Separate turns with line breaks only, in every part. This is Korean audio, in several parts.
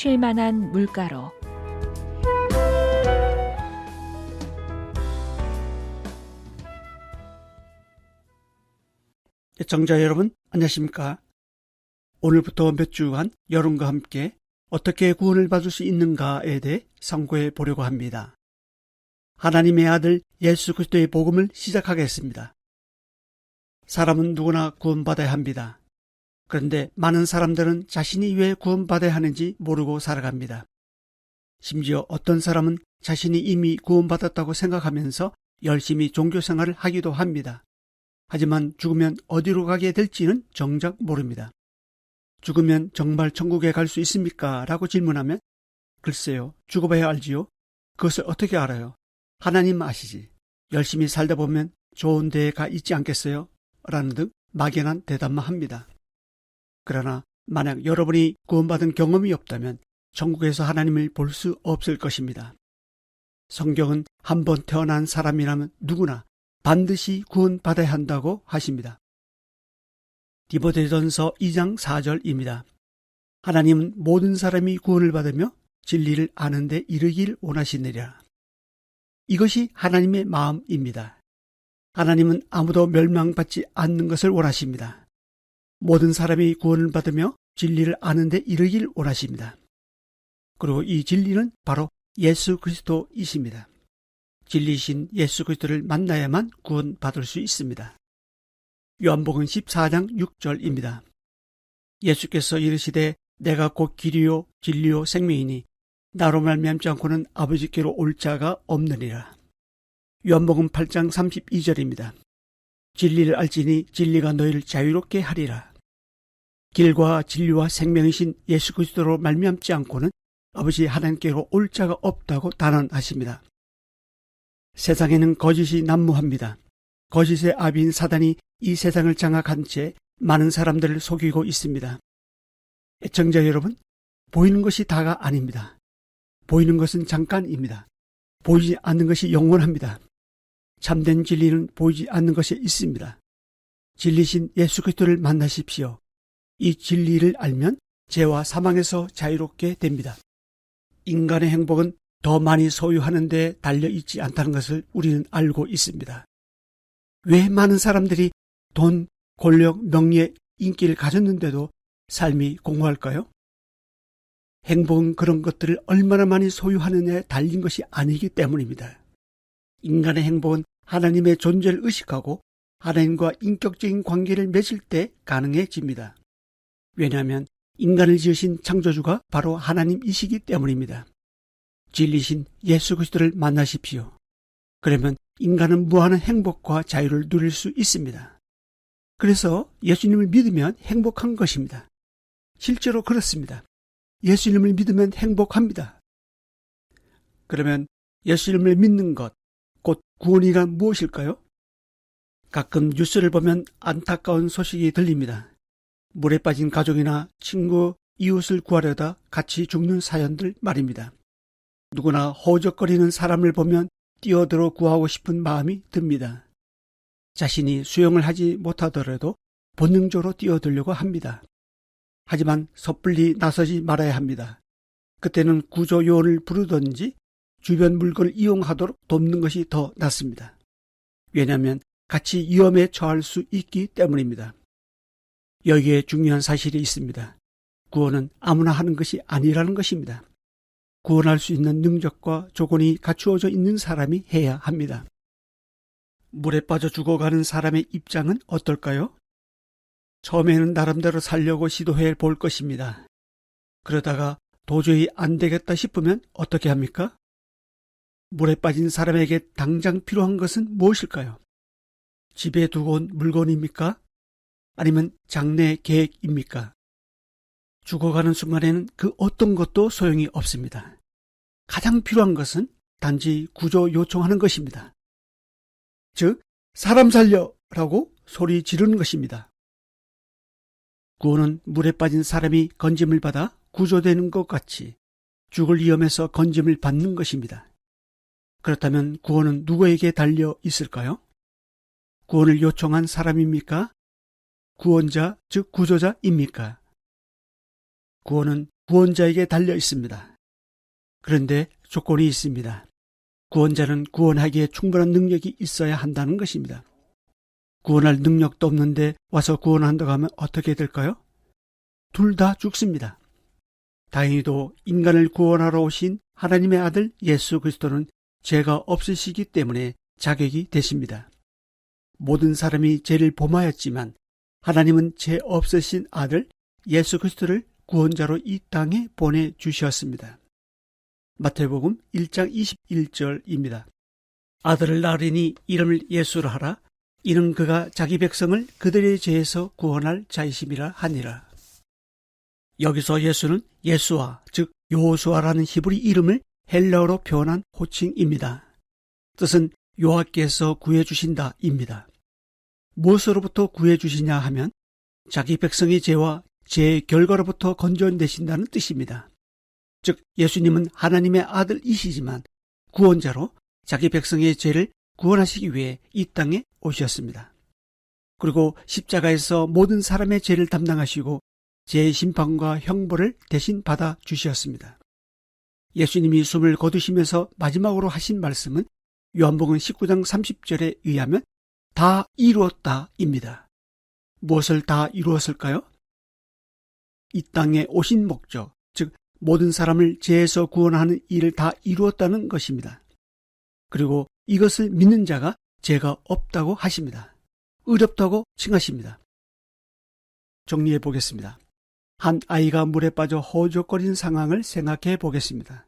쉴 만한 물가로.
애청자 여러분, 안녕하십니까? 오늘부터 몇 주간 여러분과 함께 어떻게 구원을 받을 수 있는가에 대해 상고해 보려고 합니다. 하나님의 아들 예수 그리스도의 복음을 시작하겠습니다. 사람은 누구나 구원받아야 합니다. 그런데 많은 사람들은 자신이 왜 구원받아야 하는지 모르고 살아갑니다. 심지어 어떤 사람은 자신이 이미 구원받았다고 생각하면서 열심히 종교생활을 하기도 합니다. 하지만 죽으면 어디로 가게 될지는 정작 모릅니다. 죽으면 정말 천국에 갈 수 있습니까? 라고 질문하면 글쎄요, 죽어봐야 알지요. 그것을 어떻게 알아요? 하나님 아시지. 열심히 살다 보면 좋은 데에 가 있지 않겠어요? 라는 등 막연한 대답만 합니다. 그러나 만약 여러분이 구원받은 경험이 없다면 천국에서 하나님을 볼 수 없을 것입니다. 성경은 한 번 태어난 사람이라면 누구나 반드시 구원받아야 한다고 하십니다. 디모데전서 2장 4절입니다. 하나님은 모든 사람이 구원을 받으며 진리를 아는 데 이르길 원하시느니라. 이것이 하나님의 마음입니다. 하나님은 아무도 멸망받지 않는 것을 원하십니다. 모든 사람이 구원을 받으며 진리를 아는 데 이르길 원하십니다. 그리고 이 진리는 바로 예수 그리스도이십니다. 진리신 예수 그리스도를 만나야만 구원받을 수 있습니다. 요한복음 14장 6절입니다. 예수께서 이르시되 내가 곧 길이요 진리요 생명이니 나로 말미암지 않고는 아버지께로 올 자가 없느니라. 요한복음 8장 32절입니다. 진리를 알지니 진리가 너희를 자유롭게 하리라. 길과 진리와 생명이신 예수 그리스도로 말미암지 않고는 아버지 하나님께로 올 자가 없다고 단언하십니다. 세상에는 거짓이 난무합니다. 거짓의 아비인 사단이 이 세상을 장악한 채 많은 사람들을 속이고 있습니다. 애청자 여러분, 보이는 것이 다가 아닙니다. 보이는 것은 잠깐입니다. 보이지 않는 것이 영원합니다. 참된 진리는 보이지 않는 것에 있습니다. 진리신 예수 그리스도를 만나십시오. 이 진리를 알면 죄와 사망에서 자유롭게 됩니다. 인간의 행복은 더 많이 소유하는 데 달려있지 않다는 것을 우리는 알고 있습니다. 왜 많은 사람들이 돈, 권력, 명예, 인기를 가졌는데도 삶이 공허할까요? 행복은 그런 것들을 얼마나 많이 소유하느냐에 달린 것이 아니기 때문입니다. 인간의 행복은 하나님의 존재를 의식하고 하나님과 인격적인 관계를 맺을 때 가능해집니다. 왜냐하면 인간을 지으신 창조주가 바로 하나님이시기 때문입니다. 진리신 예수 그리스도를 만나십시오. 그러면 인간은 무한한 행복과 자유를 누릴 수 있습니다. 그래서 예수님을 믿으면 행복한 것입니다. 실제로 그렇습니다. 예수님을 믿으면 행복합니다. 그러면 예수님을 믿는 것, 곧 구원이란 무엇일까요? 가끔 뉴스를 보면 안타까운 소식이 들립니다. 물에 빠진 가족이나 친구, 이웃을 구하려다 같이 죽는 사연들 말입니다. 누구나 허우적거리는 사람을 보면 뛰어들어 구하고 싶은 마음이 듭니다. 자신이 수영을 하지 못하더라도 본능적으로 뛰어들려고 합니다. 하지만 섣불리 나서지 말아야 합니다. 그때는 구조요원을 부르든지 주변 물건을 이용하도록 돕는 것이 더 낫습니다. 왜냐하면 같이 위험에 처할 수 있기 때문입니다. 여기에 중요한 사실이 있습니다. 구원은 아무나 하는 것이 아니라는 것입니다. 구원할 수 있는 능력과 조건이 갖추어져 있는 사람이 해야 합니다. 물에 빠져 죽어가는 사람의 입장은 어떨까요? 처음에는 나름대로 살려고 시도해 볼 것입니다. 그러다가 도저히 안 되겠다 싶으면 어떻게 합니까? 물에 빠진 사람에게 당장 필요한 것은 무엇일까요? 집에 두고 온 물건입니까? 아니면 장래 계획입니까? 죽어가는 순간에는 그 어떤 것도 소용이 없습니다. 가장 필요한 것은 단지 구조 요청하는 것입니다. 즉, 사람 살려라고 소리 지르는 것입니다. 구원은 물에 빠진 사람이 건짐을 받아 구조되는 것 같이 죽을 위험에서 건짐을 받는 것입니다. 그렇다면 구원은 누구에게 달려 있을까요? 구원을 요청한 사람입니까? 구원자, 즉 구조자입니까? 구원은 구원자에게 달려 있습니다. 그런데 조건이 있습니다. 구원자는 구원하기에 충분한 능력이 있어야 한다는 것입니다. 구원할 능력도 없는데 와서 구원한다고 하면 어떻게 될까요? 둘 다 죽습니다. 다행히도 인간을 구원하러 오신 하나님의 아들 예수 그리스도는 죄가 없으시기 때문에 자격이 되십니다. 모든 사람이 죄를 범하였지만 하나님은 죄 없으신 아들 예수 그리스도를 구원자로 이 땅에 보내주셨습니다. 마태복음 1장 21절입니다. 아들을 낳으리니 이름을 예수로 하라. 이는 그가 자기 백성을 그들의 죄에서 구원할 자이심이라 하니라. 여기서 예수는 예수아, 즉 여호수아라는 히브리 이름을 헬라어로 표현한 호칭입니다. 뜻은 여호와께서 구해주신다 입니다. 무엇으로부터 구해주시냐 하면 자기 백성의 죄와 죄의 결과로부터 건져내신다는 뜻입니다. 즉 예수님은 하나님의 아들이시지만 구원자로 자기 백성의 죄를 구원하시기 위해 이 땅에 오셨습니다. 그리고 십자가에서 모든 사람의 죄를 담당하시고 죄의 심판과 형벌을 대신 받아 주셨습니다. 예수님이 숨을 거두시면서 마지막으로 하신 말씀은 요한복음 19장 30절에 의하면 다 이루었다입니다. 무엇을 다 이루었을까요? 이 땅에 오신 목적, 즉 모든 사람을 죄에서 구원하는 일을 다 이루었다는 것입니다. 그리고 이것을 믿는 자가 죄가 없다고 하십니다. 의롭다고 칭하십니다. 정리해 보겠습니다. 한 아이가 물에 빠져 허우적거리는 상황을 생각해 보겠습니다.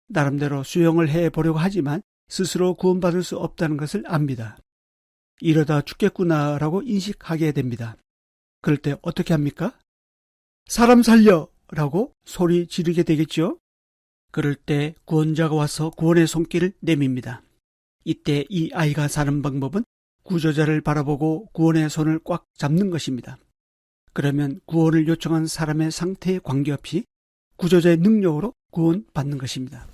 나름대로 수영을 해 보려고 하지만 스스로 구원받을 수 없다는 것을 압니다. 이러다 죽겠구나라고 인식하게 됩니다. 그럴 때 어떻게 합니까? 사람 살려! 라고 소리 지르게 되겠죠? 그럴 때 구원자가 와서 구원의 손길을 내밉니다. 이때 이 아이가 사는 방법은 구조자를 바라보고 구원의 손을 꽉 잡는 것입니다. 그러면 구원을 요청한 사람의 상태에 관계없이 구조자의 능력으로 구원받는 것입니다.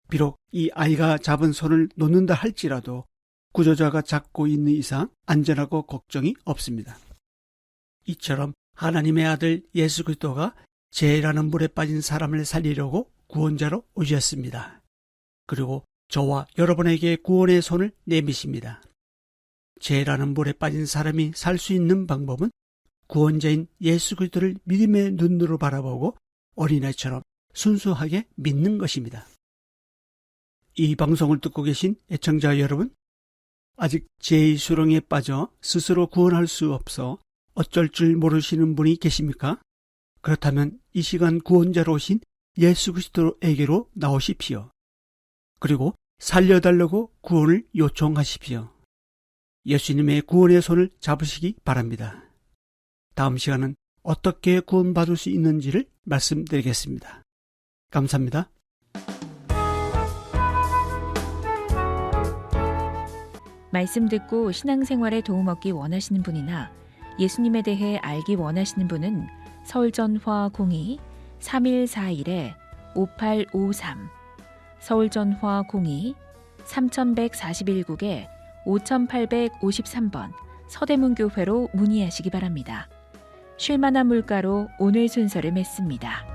비록 이 아이가 잡은 손을 놓는다 할지라도 구조자가 잡고 있는 이상 안전하고 걱정이 없습니다. 이처럼 하나님의 아들 예수 그리스도가 죄라는 물에 빠진 사람을 살리려고 구원자로 오셨습니다. 그리고 저와 여러분에게 구원의 손을 내미십니다. 죄라는 물에 빠진 사람이 살 수 있는 방법은 구원자인 예수 그리스도를 믿음의 눈으로 바라보고 어린아이처럼 순수하게 믿는 것입니다. 이 방송을 듣고 계신 애청자 여러분, 아직 죄의 수렁에 빠져 스스로 구원할 수 없어 어쩔 줄 모르시는 분이 계십니까? 그렇다면 이 시간 구원자로 오신 예수 그리스도에게로 나오십시오. 그리고 살려달라고 구원을 요청하십시오. 예수님의 구원의 손을 잡으시기 바랍니다. 다음 시간은 어떻게 구원받을 수 있는지를 말씀드리겠습니다. 감사합니다.
말씀 듣고 신앙생활에 도움 얻기 원하시는 분이나 예수님에 대해 알기 원하시는 분은 서울전화 02-3141-5853 서울전화 02-3141국에 5853번 서대문교회로 문의하시기 바랍니다. 쉴만한 물가로 오늘 순서를 맺습니다.